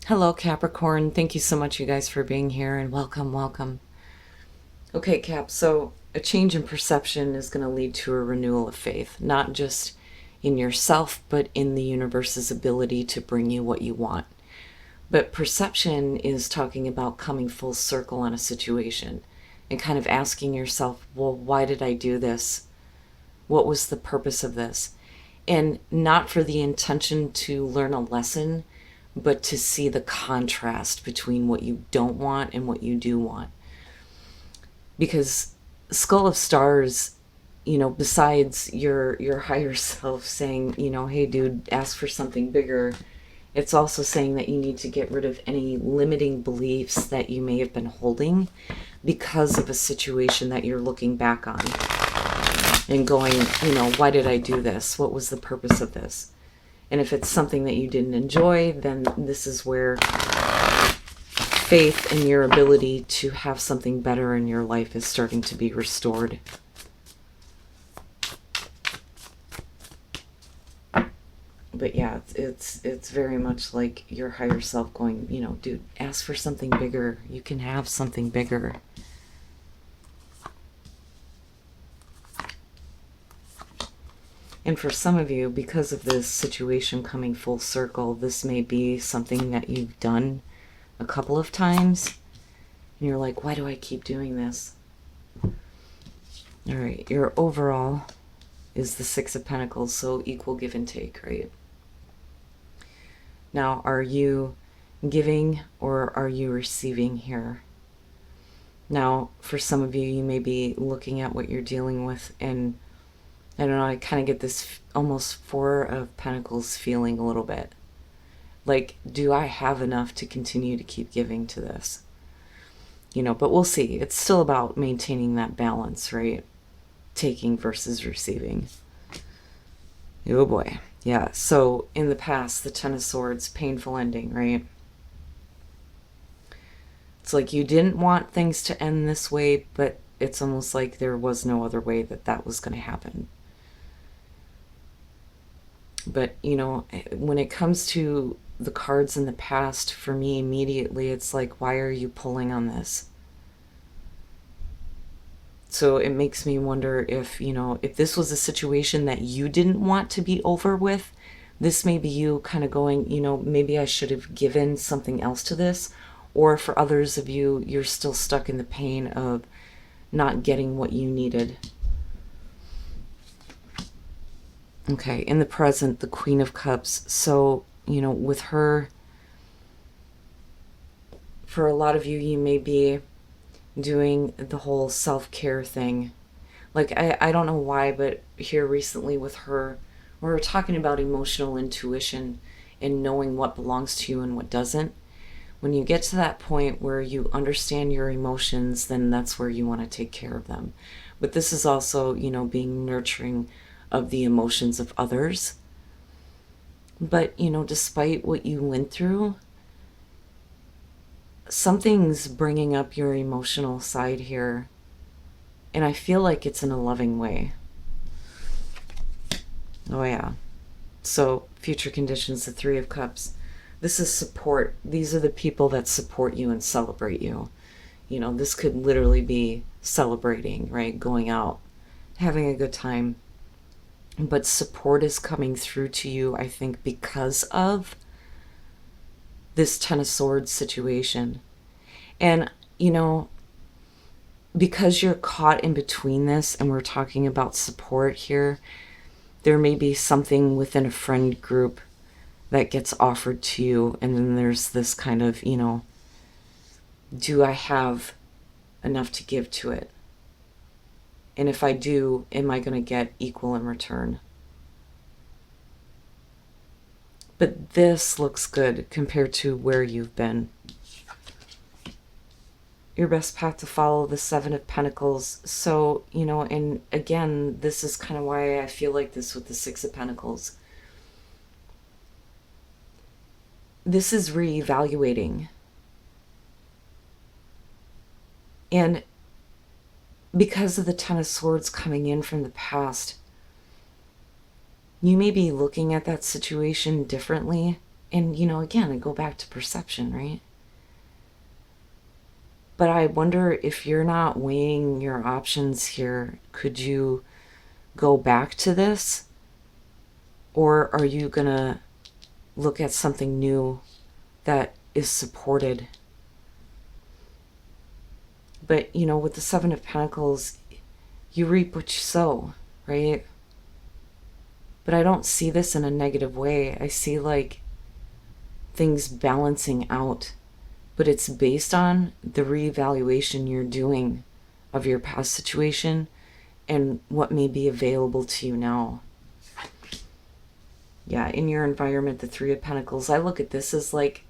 Hello, Capricorn. Thank you so much, you guys, for being here, and welcome, welcome. Okay, Cap, so a change in perception is going to lead to a renewal of faith, not just in yourself, but in the universe's ability to bring you what you want. But perception is talking about coming full circle on a situation and kind of asking yourself, well, why did I do this? What was the purpose of this? And not for the intention to learn a lesson, but to see the contrast between what you don't want and what you do want. Because Skull of Stars, besides your higher self saying, hey dude, ask for something bigger, it's also saying that you need to get rid of any limiting beliefs that you may have been holding because of a situation that you're looking back on and going, why did I do this? What was the purpose of this? And if it's something that you didn't enjoy, then this is where faith in your ability to have something better in your life is starting to be restored. But yeah, it's very much like your higher self going, dude, ask for something bigger. You can have something bigger. And for some of you, because of this situation coming full circle, this may be something that you've done a couple of times. And you're like, why do I keep doing this? All right, your overall is the Six of Pentacles, so equal give and take, right? Now, are you giving or are you receiving here? Now, for some of you, you may be looking at what you're dealing with, and I don't know, I kind of get this almost Four of Pentacles feeling a little bit. Like, do I have enough to continue to keep giving to this? But we'll see. It's still about maintaining that balance, right? Taking versus receiving. Oh boy. Yeah, so in the past, the Ten of Swords, painful ending, right? It's like you didn't want things to end this way, but it's almost like there was no other way that was going to happen. But, when it comes to the cards in the past, for me, immediately, it's like, why are you pulling on this? So it makes me wonder if, if this was a situation that you didn't want to be over with, this may be you kind of going, maybe I should have given something else to this. Or for others of you, you're still stuck in the pain of not getting what you needed. Okay, in the present, the Queen of Cups. So, with her, for a lot of you, you may be doing the whole self-care thing. Like, I don't know why, but here recently with her, we were talking about emotional intuition and knowing what belongs to you and what doesn't. When you get to that point where you understand your emotions, then that's where you want to take care of them. But this is also, being nurturing of the emotions of others. But, despite what you went through, something's bringing up your emotional side here. And I feel like it's in a loving way. Oh, yeah. So, future conditions, the Three of Cups. This is support. These are the people that support you and celebrate you. This could literally be celebrating, right? Going out, having a good time. But support is coming through to you, I think, because of this Ten of Swords situation. And, because you're caught in between this, and we're talking about support here, there may be something within a friend group that gets offered to you, and then there's this kind of, do I have enough to give to it? And if I do, am I going to get equal in return? But this looks good compared to where you've been. Your best path to follow, the Seven of Pentacles. So, and again, this is kind of why I feel like this with the Six of Pentacles. This is reevaluating. And because of the Ten of Swords coming in from the past, you may be looking at that situation differently And, again, I go back to perception, right? But I wonder if you're not weighing your options here, could you go back to this? Or are you going to look at something new that is supported? But, with the Seven of Pentacles, you reap what you sow, right? But I don't see this in a negative way. I see like things balancing out. But it's based on the reevaluation you're doing of your past situation and what may be available to you now. Yeah, in your environment, the Three of Pentacles, I look at this as like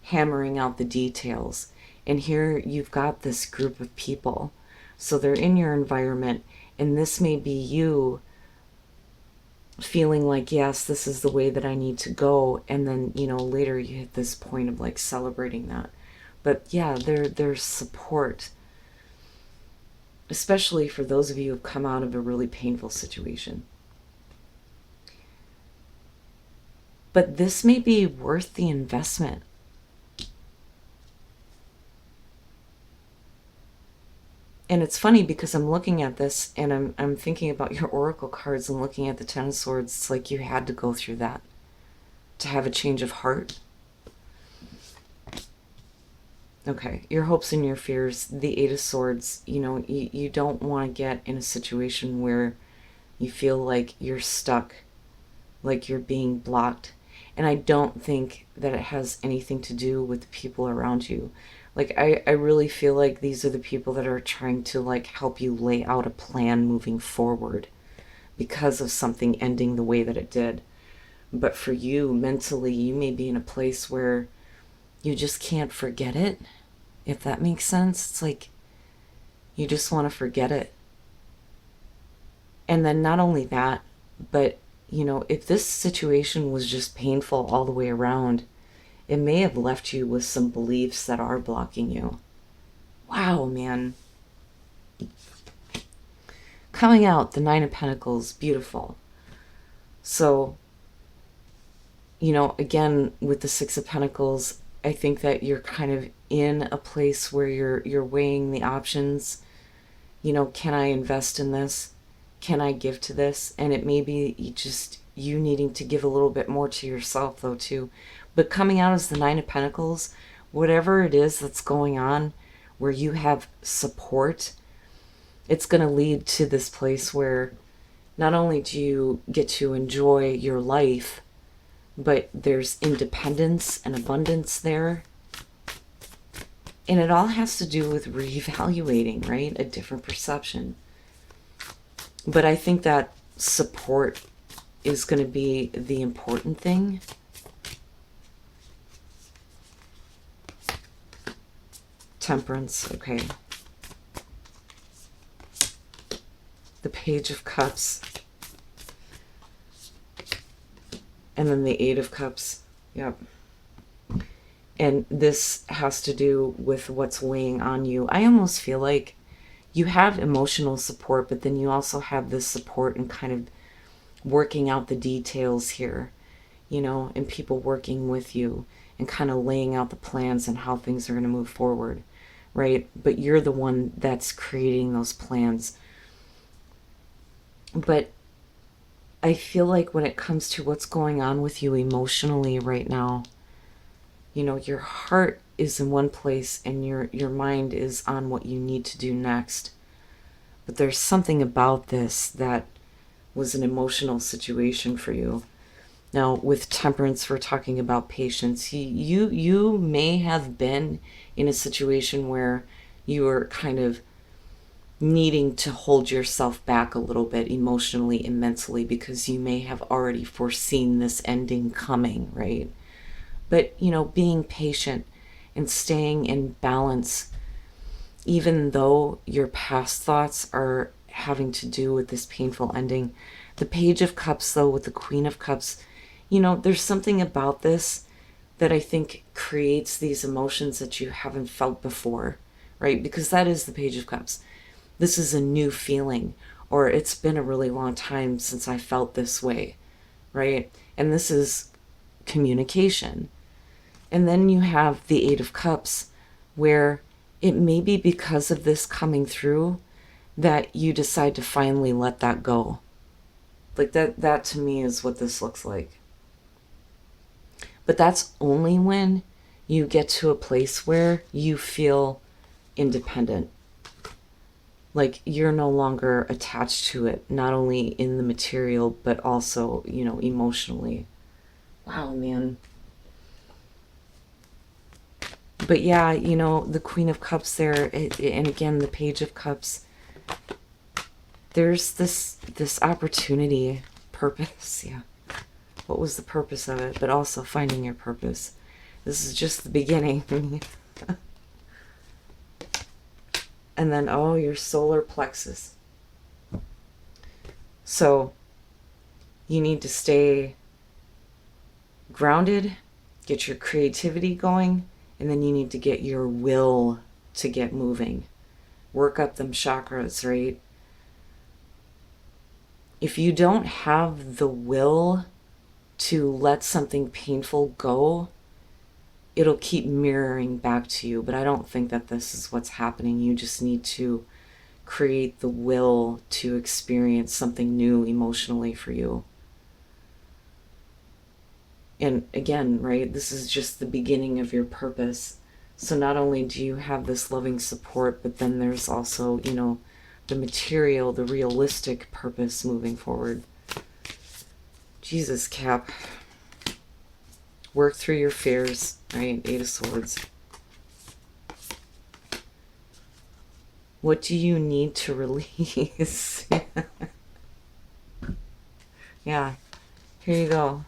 hammering out the details. And here you've got this group of people. So they're in your environment, and this may be you feeling like, yes, this is the way that I need to go. And then, later you hit this point of like celebrating that. But yeah, there's support, especially for those of you who've come out of a really painful situation. But this may be worth the investment. And it's funny because I'm looking at this and I'm thinking about your oracle cards and looking at the Ten of Swords. It's like you had to go through that to have a change of heart. Okay, your hopes and your fears, the Eight of Swords, you don't want to get in a situation where you feel like you're stuck, like you're being blocked. And I don't think that it has anything to do with the people around you. Like, I really feel like these are the people that are trying to, like, help you lay out a plan moving forward because of something ending the way that it did. But for you, mentally, you may be in a place where you just can't forget it, if that makes sense. It's like you just want to forget it. And then not only that, but, if this situation was just painful all the way around, it may have left you with some beliefs that are blocking you. Wow, man. Coming out, the Nine of Pentacles, beautiful. So, again, with the Six of Pentacles, I think that you're kind of in a place where you're weighing the options. Can I invest in this? Can I give to this? And it may be just you needing to give a little bit more to yourself, though, too. But coming out as the Nine of Pentacles, whatever it is that's going on where you have support, it's going to lead to this place where not only do you get to enjoy your life, but there's independence and abundance there. And it all has to do with reevaluating, right? A different perception. But I think that support is going to be the important thing. Temperance, okay. The Page of Cups. And then the Eight of Cups. Yep. And this has to do with what's weighing on you. I almost feel like you have emotional support, but then you also have this support and kind of working out the details here, and people working with you and kind of laying out the plans and how things are going to move forward, right? But you're the one that's creating those plans. But I feel like when it comes to what's going on with you emotionally right now, your heart is in one place and your mind is on what you need to do next. But there's something about this that was an emotional situation for you. Now, with Temperance, we're talking about patience. You may have been in a situation where you were kind of needing to hold yourself back a little bit emotionally and mentally because you may have already foreseen this ending coming, right? But, being patient and staying in balance, even though your past thoughts are having to do with this painful ending. The Page of Cups, though, with the Queen of Cups, there's something about this that I think creates these emotions that you haven't felt before, right? Because that is the Page of Cups. This is a new feeling, or it's been a really long time since I felt this way, right? And this is communication. And then you have the Eight of Cups, where it may be because of this coming through that you decide to finally let that go. Like that to me is what this looks like. But that's only when you get to a place where you feel independent. Like you're no longer attached to it, not only in the material, but also, emotionally. Wow, man. But yeah, the Queen of Cups there, and again, the Page of Cups, there's this opportunity, purpose, yeah. What was the purpose of it? But also finding your purpose. This is just the beginning. And then, your solar plexus. So, you need to stay grounded, get your creativity going, and then you need to get your will to get moving. Work up them chakras, right? If you don't have the will to let something painful go, it'll keep mirroring back to you. But I don't think that this is what's happening. You just need to create the will to experience something new emotionally for you. And again, right, this is just the beginning of your purpose. So not only do you have this loving support, but then there's also, the material, the realistic purpose moving forward. Jesus, Cap. Work through your fears, right? Eight of Swords. What do you need to release? Yeah, here you go.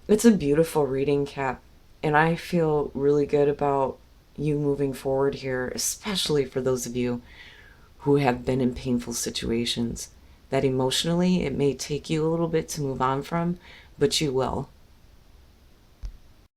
It's a beautiful reading, Cap. And I feel really good about you moving forward here, especially for those of you who have been in painful situations that emotionally it may take you a little bit to move on from, but you will.